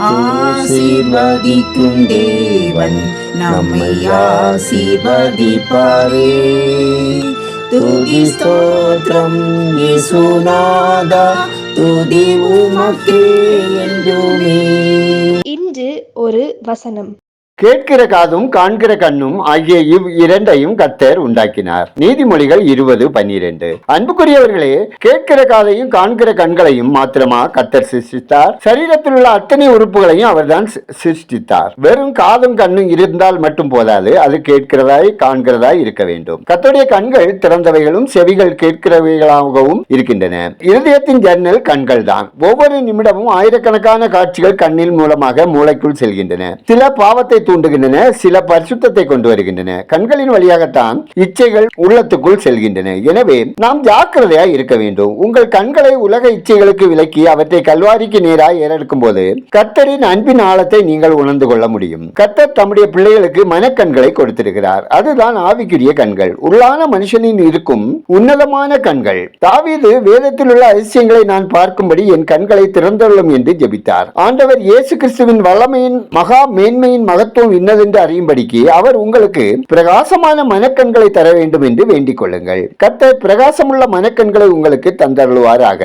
ஆசீர்வதிக்கும் தேவன் நம்மை ஆசீர்வதிப்பாரே. துதி ஸ்தோத்திரம் இயேசுநாதா, துதி உமக்கே என்றுமே. இன்று ஒரு வசனம். கேட்கிற காதும் காண்கிற கண்ணும் ஆகிய இரண்டையும் கர்த்தர் உண்டாக்கினார். நீதிமொழிகள் 20:12. அன்புக்குரியவர்களே, கேட்கிற காதையும் காண்கிற கண்களையும் மாத்திரமா கர்த்தர் சிருஷ்டித்தார்? சரீரத்தில் உள்ள அத்தனை உறுப்புகளையும் அவர்தான் சிருஷ்டித்தார். வெறும் காதும் கண்ணும் இருந்தால் மட்டும் போதாது, அது கேட்கிறதாய் காண்கிறதாய் இருக்க வேண்டும். கர்த்தருடைய கண்கள் திறந்தவைகளும் செவிகள் கேட்கிறவைகளாகவும் இருக்கின்றன. இருதயத்தின் ஜன்னல் கண்கள் தான். ஒவ்வொரு நிமிடமும் ஆயிரக்கணக்கான காட்சிகள் கண்ணில் மூலமாக மூளைக்குள் செல்கின்றன. சில பாவத்தை தூண்டுகின்றன, சில பரிசுத்தத்தை கொண்டு வருகின்றன. கண்களின் வழியாகத்தான் இச்சைகள் உள்ளத்துக்குள் செல்கின்றன. எனவே நாம் ஜாக்கிரதையாய் இருக்க வேண்டும். உங்கள் கண்களை உலக இச்சைகளுக்கு விலக்கி அவற்றை கல்வாரிக்கு நேராக ஏறெடுக்கும் போது கர்த்தரின் அன்பின் ஆழத்தை நீங்கள் உணர்ந்து கொள்ள முடியும். கர்த்தர் தம்முடைய பிள்ளைகளுக்கு மனக்கண்களை கொடுத்திருக்கிறார். அதுதான் ஆவிக்குரிய கண்கள், உள்ளான மனுஷனின் இருக்கும் உன்னதமான கண்கள். தாவீது வேதத்தில் உள்ள அதிசயங்களை நான் பார்க்கும்படி என் கண்களை திறந்துள்ளோம் என்று ஜெபித்தார். ஆண்டவர் இயேசு கிறிஸ்துவின் வல்லமையின் மகா மேன்மையின் மகத்துவம் இன்னதென்று அறியும்படிக்கு அவர் உங்களுக்கு பிரகாசமான மனக்கண்களை தர வேண்டும் என்று வேண்டிக் கொள்ளுங்கள். கர்த்தர் பிரகாசமுள்ள மனக்கண்களை உங்களுக்கு தந்தருள்வாராக.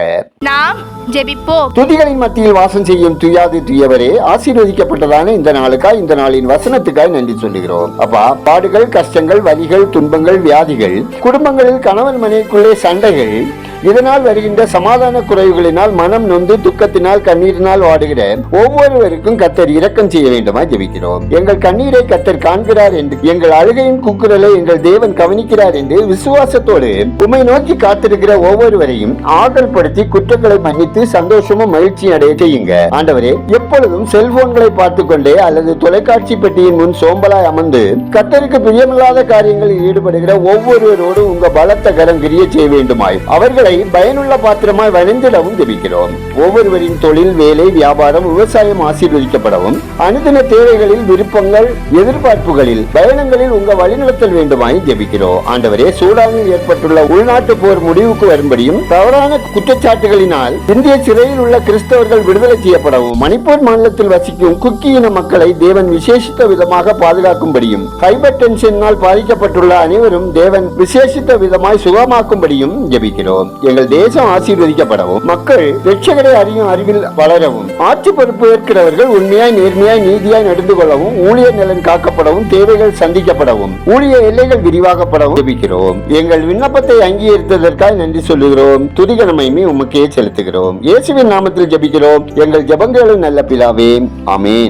நாம் ஜெபிப்போம். துதிகளின் மத்தியில் வாசம் செய்யும் துயாதி துயவரே, ஆசீர்வதிக்கப்பட்டதான இந்த நாளுக்காய், இந்த நாளின் வசனத்துக்காய் நன்றி சொல்லுகிறோம். அப்பா, பாடுகள், கஷ்டங்கள், வலிகள், துன்பங்கள், வியாதிகள், குடும்பங்களில் கணவன் மனைவிக்குள்ளே சண்டைகள், இதனால் வருகின்ற சமாதான குறைவுகளினால் மனம் நொந்து துக்கத்தினால் கண்ணீரினால் வாடுகிற ஒவ்வொருவருக்கும் கர்த்தர் இரக்கம் செய்ய வேண்டுமா ஜெபிக்கிறோம். எங்கள் கண்ணீரை கர்த்தர் காண்கிறார் என்று, எங்கள் அழுகையின் கூக்குரலை எங்கள் தேவன் கவனிக்கிறார் என்று விசுவாசத்தோடு உம்மை நோக்கி காத்திருக்கிற ஒவ்வொருவரையும் ஆறுதல் படுத்தி குற்றங்களை மன்னித்து சந்தோஷமும் மகிழ்ச்சி அடைய செய்யுங்க. ஆண்டவரே, எப்பொழுதும் செல்போன்களை பார்த்து கொண்டே அல்லது தொலைக்காட்சி பெட்டியின் முன் சோம்பலாய் அமர்ந்து கர்த்தருக்கு பிரியமில்லாத காரியங்களில் ஈடுபடுகிற ஒவ்வொருவரோடு உங்க பலத்த கரம் கிரிய செய்ய வேண்டுமாய் அவர்களை பயனுள்ள பாத்திரமாய் வணிந்திடவும் ஜெபிக்கிறோம். ஒவ்வொருவரின் தொழில், வேலை, வியாபாரம், விவசாயம் ஆசீர்வதிக்கப்படவும், அனுதின தேவைகளில், விருப்பங்கள், எதிர்பார்ப்புகளில், பயணங்களில் உங்க வழிநடத்தல் வேண்டுமாய் ஜெபிக்கிறோம். ஆண்டவரே, சூடானில் ஏற்பட்டுள்ள உள்நாட்டு போர் முடிவுக்கு வரும்படியும், தவறான குற்றச்சாட்டுகளினால் இந்திய சிறையில் உள்ள கிறிஸ்தவர்கள் விடுதலை செய்யப்படவும், மணிப்பூர் மாநிலத்தில் வசிக்கும் குக்கி இன மக்களை தேவன் விசேஷித்த விதமாக பாதுகாக்கும்படியும், ஹைபர் டென்ஷனால் பாதிக்கப்பட்டுள்ள அனைவரும் தேவன் விசேஷித்த விதமாய் சுகமாக்கும்படியும் ஜெபிக்கிறோம். எங்கள் தேசம் ஆசீர்வதிக்கப்படவும், மக்கள் ரட்சகரை அறியும் அறிவில் வளரவும், ஆட்சி பொறுப்பு ஏற்கிறவர்கள் உண்மையாய், நேர்மையாய், நீதியாய் நடந்து கொள்ளவும், ஊழியர் நலன் காக்கப்படவும், தேவைகள் சந்திக்கப்படவும், ஊழிய எல்லைகள் விரிவாக்கப்படவும் ஜெபிக்கிறோம். எங்கள் விண்ணப்பத்தை அங்கீகரித்ததற்காக நன்றி சொல்லுகிறோம். துதிகனமையுமே உமக்கே செலுத்துகிறோம். இயேசுவின் நாமத்தில் ஜெபிக்கிறோம் எங்கள் ஜெபங்களும் நல்ல பிதாவே. ஆமென்.